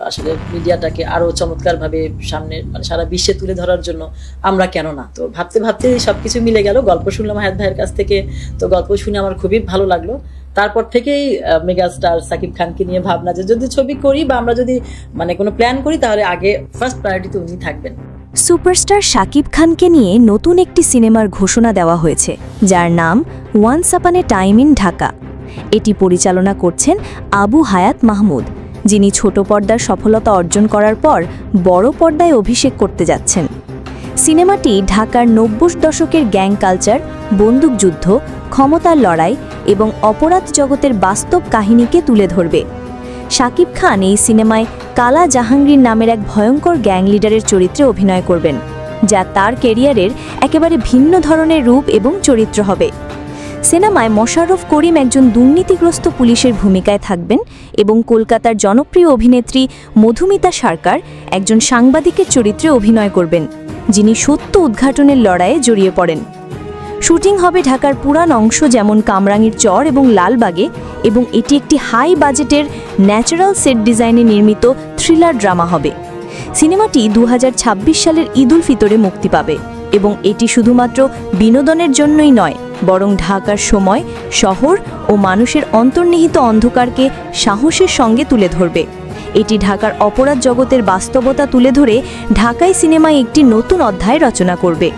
আসলে মিডিয়াটাকে আরো চমৎকারভাবে সামনে মানে সারা বিশ্বে তুলে ধরার জন্য আমরা কেন না। তো ভাবতে ভাবতে সবকিছু মিলে গেল। গল্প শুনলাম হায়াত ভাইয়ের কাছ থেকে, তো গল্প শুনে আমার খুবই ভালো লাগলো। তারপর থেকেই মেগাস্টার সাকিব খানকে নিয়ে ভাবনা যে যদি ছবি করি বা আমরা যদি মানে কোনো প্ল্যান করি তাহলে আগে ফার্স্ট প্রায়োরিটিতে উনি থাকবেন। সুপারস্টার শাকিব খানকে নিয়ে নতুন একটি সিনেমার ঘোষণা দেওয়া হয়েছে, যার নাম once upon a time in Dhaka. এটি পরিচালনা করছেন আবু হায়াত মাহমুদ, যিনি ছোট পর্দার সফলতা অর্জন করার পর বড় পর্দায় অভিষেক করতে যাচ্ছেন। সিনেমাটি ঢাকার ৯০ দশকের গ্যাং কালচার, বন্দুকযুদ্ধ, ক্ষমতার লড়াই এবং অপরাধ জগতের বাস্তব কাহিনীকে তুলে ধরবে। শাকিব খান এই সিনেমায় কালা জাহাঙ্গীর নামের এক ভয়ঙ্কর গ্যাং লিডারের চরিত্রে অভিনয় করবেন, যা তার ক্যারিয়ারের একেবারে ভিন্ন ধরনের রূপ এবং চরিত্র হবে। সিনেমায় মোশাররফ করিম একজন দুর্নীতিগ্রস্ত পুলিশের ভূমিকায় থাকবেন এবং কলকাতার জনপ্রিয় অভিনেত্রী মধুমিতা সরকার একজন সাংবাদিকের চরিত্রে অভিনয় করবেন, যিনি সত্য উদ্ঘাটনের লড়াইয়ে জড়িয়ে পড়েন। শুটিং হবে ঢাকার পুরান অংশ যেমন কামরাঙ্গীর চর এবং লালবাগে, এবং এটি একটি হাই বাজেটের ন্যাচারাল সেট ডিজাইনে নির্মিত থ্রিলার ড্রামা হবে। সিনেমাটি ২০২৬ সালের ঈদ উল ফিতরে মুক্তি পাবে এবং এটি শুধুমাত্র বিনোদনের জন্যই নয়, বরং ঢাকার সময়, শহর ও মানুষের অন্তর্নিহিত অন্ধকারকে সাহসের সঙ্গে তুলে ধরবে। এটি ঢাকার অপরাধ জগতের বাস্তবতা তুলে ধরে ঢাকাই সিনেমায় একটি নতুন অধ্যায় রচনা করবে।